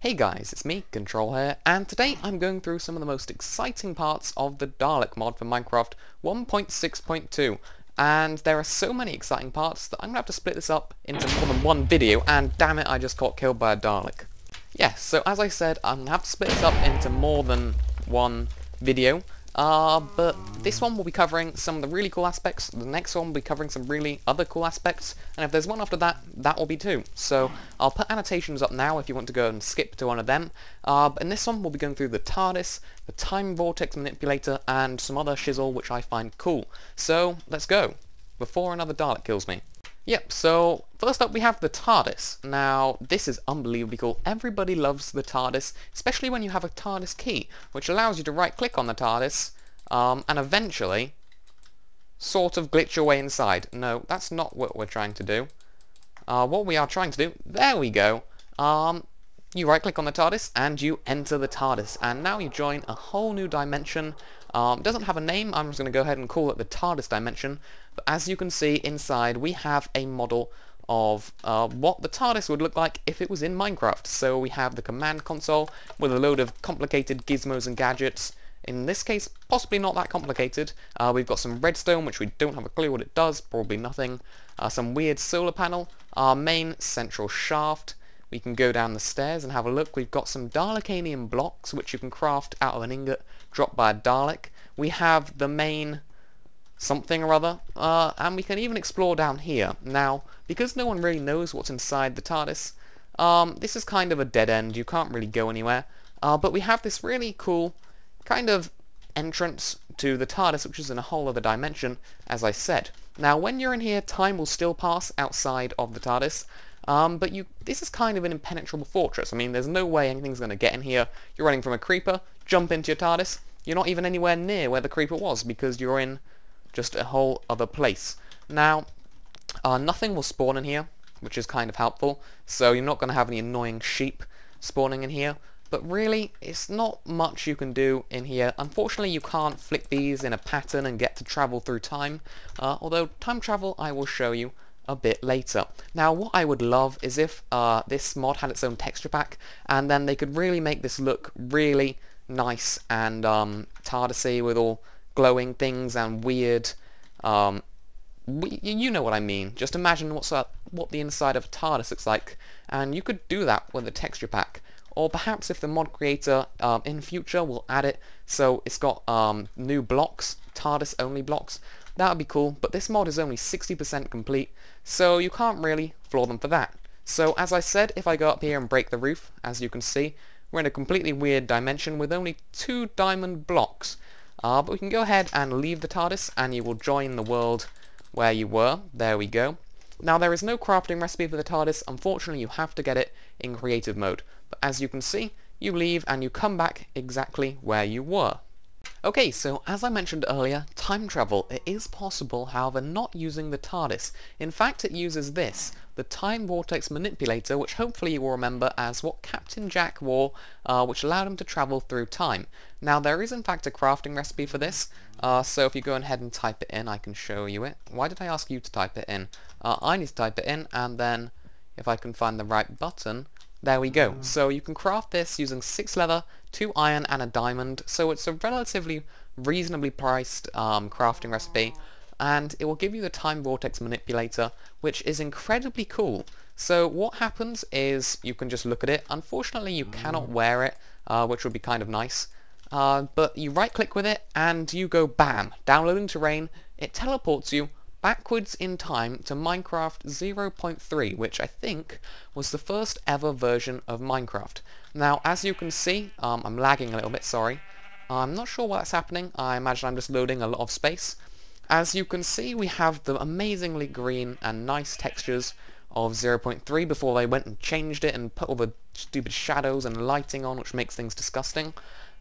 Hey guys, it's me, Control here, and today I'm going through some of the most exciting parts of the Dalek mod for Minecraft 1.6.2, and there are so many exciting parts that I'm going to have to split this up into more than one video, and damn it, I just got killed by a Dalek. Yes, so as I said, I'm going to have to split this up into more than one video, but this one will be covering some of the really cool aspects, the next one will be covering some really other cool aspects, and if there's one after that, that will be too. So I'll put annotations up now if you want to go and skip to one of them, but in this one we'll be going through the TARDIS, the Time Vortex Manipulator, and some other shizzle which I find cool. So let's go, before another Dalek kills me. Yep, so first up we have the TARDIS. Now, this is unbelievably cool. Everybody loves the TARDIS, especially when you have a TARDIS key, which allows you to right-click on the TARDIS, and eventually sort of glitch your way inside. No, that's not what we're trying to do. What we are trying to do, there we go, you right-click on the TARDIS and you enter the TARDIS, and now you join a whole new dimension. It doesn't have a name, I'm just going to go ahead and call it the TARDIS dimension, but as you can see inside we have a model of what the TARDIS would look like if it was in Minecraft. So we have the command console with a load of complicated gizmos and gadgets. In this case, possibly not that complicated. We've got some redstone, which we don't have a clue what it does, probably nothing. Some weird solar panel, our main central shaft. We can go down the stairs and have a look. We've got some Dalekanium blocks, which you can craft out of an ingot dropped by a Dalek. We have the main something or other, and we can even explore down here. Now, because no one really knows what's inside the TARDIS, this is kind of a dead end. You can't really go anywhere. But we have this really cool kind of entrance to the TARDIS, which is in a whole other dimension, as I said. Now, when you're in here, time will still pass outside of the TARDIS, but this is kind of an impenetrable fortress. I mean, there's no way anything's going to get in here. You're running from a creeper, jump into your TARDIS, you're not even anywhere near where the creeper was, because you're in just a whole other place. Now, nothing will spawn in here, which is kind of helpful, so you're not going to have any annoying sheep spawning in here. But really, it's not much you can do in here. Unfortunately, you can't flick these in a pattern and get to travel through time, although time travel I will show you a bit later. Now, what I would love is if this mod had its own texture pack, and then they could really make this look really nice and TARDIS-y with all glowing things and weird, you know what I mean. Just imagine what the inside of a TARDIS looks like, and you could do that with a texture pack. Or perhaps if the mod creator in future will add it so it's got new blocks, TARDIS only blocks, that would be cool, but this mod is only 60% complete, so you can't really floor them for that. So as I said, if I go up here and break the roof, as you can see, we're in a completely weird dimension with only 2 diamond blocks. But we can go ahead and leave the TARDIS and you will join the world where you were. There we go. Now, there is no crafting recipe for the TARDIS. Unfortunately, you have to get it in creative mode. But as you can see, you leave and you come back exactly where you were. Okay, so as I mentioned earlier, time travel, it is possible, however not using the TARDIS. In fact, it uses this, the Time Vortex Manipulator, which hopefully you will remember as what Captain Jack wore, which allowed him to travel through time. Now, there is in fact a crafting recipe for this, so if you go ahead and type it in, I can show you it. Why did I ask you to type it in? I need to type it in, and then if I can find the right button, there we go. So you can craft this using 6 leather, 2 iron and a diamond, so it's a relatively reasonably priced crafting recipe, and it will give you the Time Vortex Manipulator, which is incredibly cool. So what happens is you can just look at it. Unfortunately, you cannot wear it, which would be kind of nice, but you right click with it and you go BAM, downloading terrain, it teleports you backwards in time to Minecraft 0.3, which I think was the first ever version of Minecraft. Now, as you can see, I'm lagging a little bit, sorry. I'm not sure why that's happening. I imagine I'm just loading a lot of space. As you can see, we have the amazingly green and nice textures of 0.3 before they went and changed it and put all the stupid shadows and lighting on, which makes things disgusting.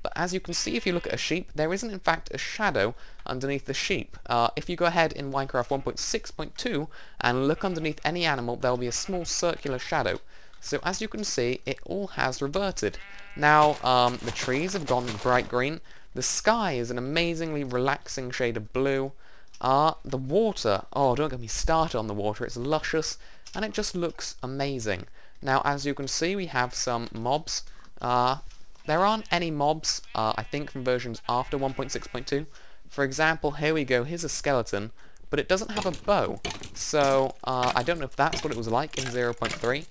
But as you can see, if you look at a sheep, there isn't in fact a shadow underneath the sheep. If you go ahead in Minecraft 1.6.2 and look underneath any animal, there will be a small circular shadow. So as you can see, it all has reverted. Now, the trees have gone bright green. The sky is an amazingly relaxing shade of blue. The water, oh, don't get me started on the water. It's luscious, and it just looks amazing. Now, as you can see, we have some mobs. There aren't any mobs, I think, from versions after 1.6.2. For example, here we go, here's a skeleton, but it doesn't have a bow. So, I don't know if that's what it was like in 0.3.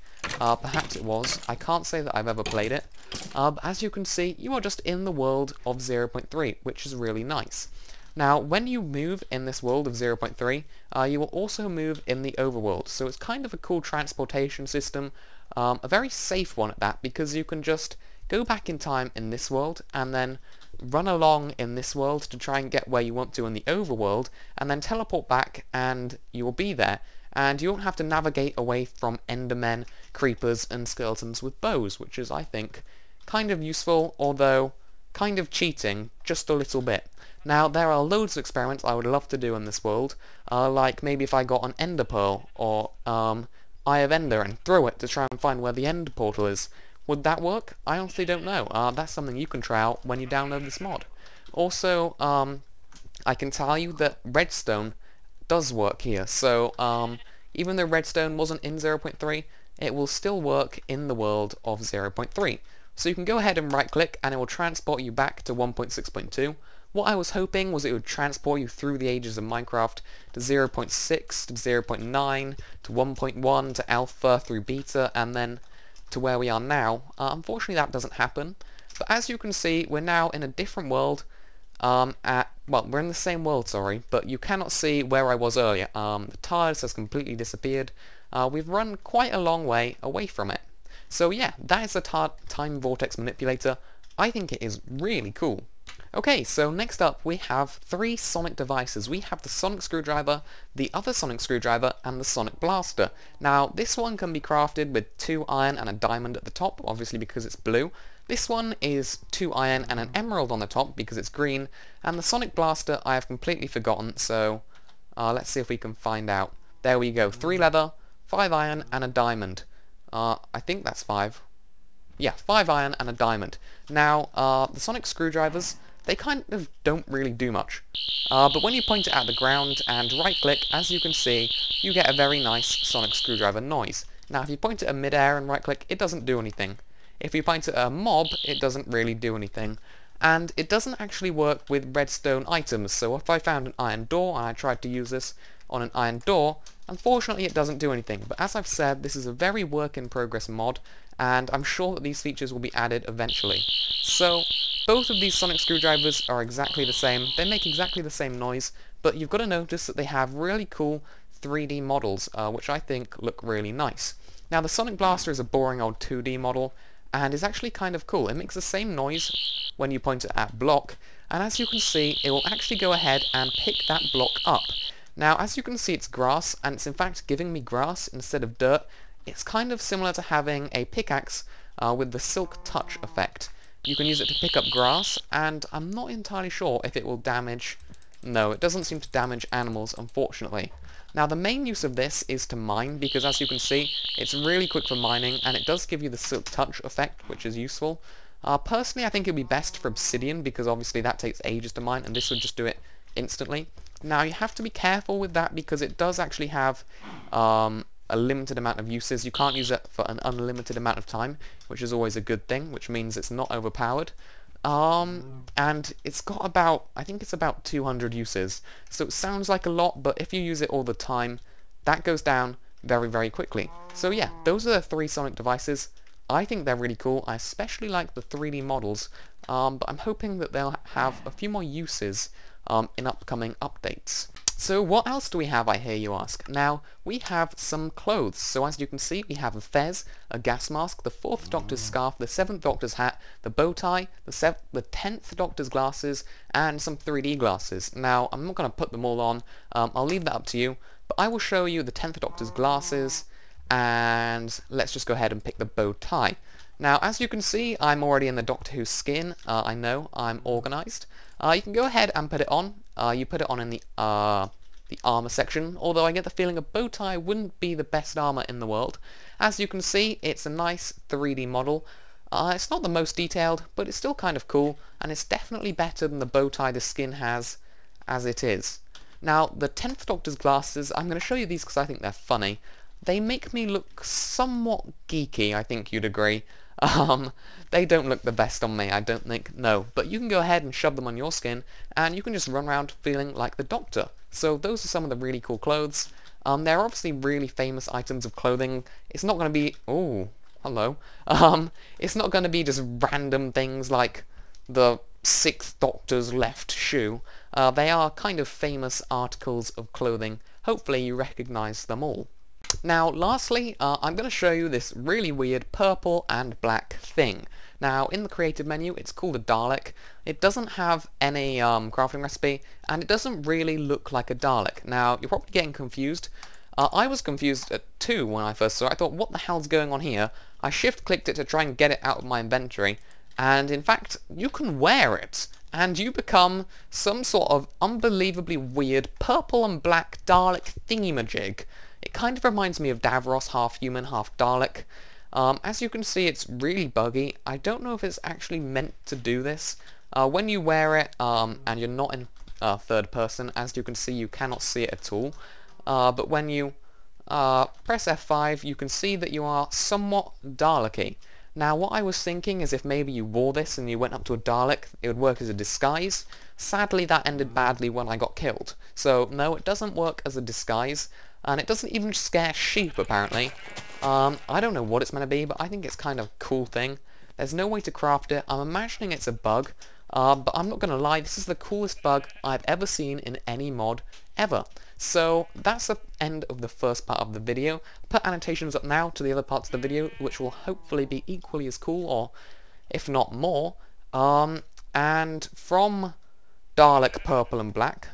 Perhaps it was. I can't say that I've ever played it. But as you can see, you are just in the world of 0.3, which is really nice. Now, when you move in this world of 0.3, you will also move in the overworld. So it's kind of a cool transportation system, a very safe one at that, because you can just go back in time in this world and then run along in this world to try and get where you want to in the overworld, and then teleport back and you will be there. And you won't have to navigate away from endermen, creepers, and skeletons with bows, which is, I think, kind of useful, although kind of cheating, just a little bit. Now, there are loads of experiments I would love to do in this world, like maybe if I got an ender pearl, or Eye of Ender, and throw it to try and find where the end portal is. Would that work? I honestly don't know. That's something you can try out when you download this mod. Also, I can tell you that redstone does work here, so even though redstone wasn't in 0.3, it will still work in the world of 0.3. So you can go ahead and right click and it will transport you back to 1.6.2. What I was hoping was it would transport you through the ages of Minecraft to 0.6, to 0.9, to 1.1, to alpha, through beta, and then to where we are now. Unfortunately that doesn't happen, but as you can see, we're now in a different world. Well, we're in the same world, sorry, but you cannot see where I was earlier. The TARDIS has completely disappeared. We've run quite a long way away from it. So yeah, that is the Time Vortex Manipulator. I think it is really cool. Okay, so next up we have 3 sonic devices. We have the sonic screwdriver, the other sonic screwdriver, and the sonic blaster. Now, this one can be crafted with 2 iron and a diamond at the top, obviously because it's blue. This one is 2 iron and an emerald on the top because it's green, and the sonic blaster I have completely forgotten, so let's see if we can find out. There we go, 3 leather, 5 iron, and a diamond. I think that's 5. Yeah, 5 iron and a diamond. Now, the sonic screwdrivers, they kind of don't really do much. But when you point it at the ground and right-click, as you can see, you get a very nice sonic screwdriver noise. Now, if you point it at mid-air and right-click, it doesn't do anything. If you point it at a mob, it doesn't really do anything. And it doesn't actually work with redstone items, so if I found an iron door and I tried to use this on an iron door, unfortunately it doesn't do anything. But as I've said, this is a very work-in-progress mod, and I'm sure that these features will be added eventually. So, both of these sonic screwdrivers are exactly the same. They make exactly the same noise, but you've got to notice that they have really cool 3D models, which I think look really nice. Now, the sonic blaster is a boring old 2D model, and is actually kind of cool. It makes the same noise when you point it at block, and as you can see, it will actually go ahead and pick that block up. Now, as you can see, it's grass, and it's in fact giving me grass instead of dirt. It's kind of similar to having a pickaxe with the silk touch effect. You can use it to pick up grass, and I'm not entirely sure if it will damage... No, it doesn't seem to damage animals, unfortunately. Now, the main use of this is to mine, because as you can see, it's really quick for mining, and it does give you the silk touch effect, which is useful. Personally, I think it would be best for obsidian, because obviously that takes ages to mine, and this would just do it instantly. Now, you have to be careful with that, because it does actually have a limited amount of uses. You can't use it for an unlimited amount of time, which is always a good thing, which means it's not overpowered. And it's got about, I think it's about 200 uses. So it sounds like a lot, but if you use it all the time, that goes down very, very quickly. So yeah, those are the 3 sonic devices. I think they're really cool. I especially like the 3D models, but I'm hoping that they'll have a few more uses in upcoming updates. So what else do we have, I hear you ask? Now, we have some clothes. So as you can see, we have a fez, a gas mask, the 4th Doctor's scarf, the 7th Doctor's hat, the bow tie, the 10th Doctor's glasses, and some 3D glasses. Now, I'm not going to put them all on. I'll leave that up to you. But I will show you the 10th Doctor's glasses, and let's just go ahead and pick the bow tie. Now, as you can see, I'm already in the Doctor Who skin. I know, I'm organised. You can go ahead and put it on. You put it on in the armor section, although I get the feeling a bow tie wouldn't be the best armor in the world. As you can see, it's a nice 3D model. It's not the most detailed, but it's still kind of cool, and it's definitely better than the bow tie the skin has as it is. Now, the 10th Doctor's glasses, I'm going to show you these because I think they're funny. they make me look somewhat geeky, I think you'd agree. They don't look the best on me, I don't think, no. But you can go ahead and shove them on your skin, and you can just run around feeling like the Doctor. So those are some of the really cool clothes. They're obviously really famous items of clothing. It's not going to be... Ooh, hello. It's not going to be just random things like the 6th Doctor's left shoe. They are kind of famous articles of clothing. Hopefully you recognise them all. Now, lastly, I'm going to show you this really weird purple and black thing. Now, in the creative menu, it's called a Dalek. It doesn't have any crafting recipe, and it doesn't really look like a Dalek. Now, you're probably getting confused. I was confused too when I first saw it. I thought, what the hell's going on here? I shift-clicked it to try and get it out of my inventory, and in fact, you can wear it, and you become some sort of unbelievably weird purple and black Dalek thingy-majig. It kind of reminds me of Davros, half human, half Dalek. As you can see, it's really buggy. I don't know if it's actually meant to do this. When you wear it, and you're not in third person, as you can see, you cannot see it at all. But when you press F5, you can see that you are somewhat Dalek-y. Now, what I was thinking is if maybe you wore this and you went up to a Dalek, it would work as a disguise. Sadly, that ended badly when I got killed. So, no, it doesn't work as a disguise. And it doesn't even scare sheep, apparently. I don't know what it's meant to be, but I think it's kind of a cool thing. There's no way to craft it. I'm imagining it's a bug, but I'm not going to lie, this is the coolest bug I've ever seen in any mod, ever. So that's the end of the first part of the video. I'll put annotations up now to the other parts of the video, which will hopefully be equally as cool, or if not more. And from Dalek Purple and Black,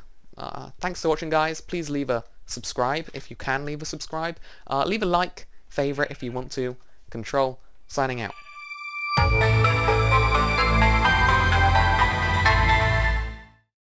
thanks for watching, guys. Please leave a subscribe if you can leave a subscribe. Leave a like, favourite if you want to. Control, signing out.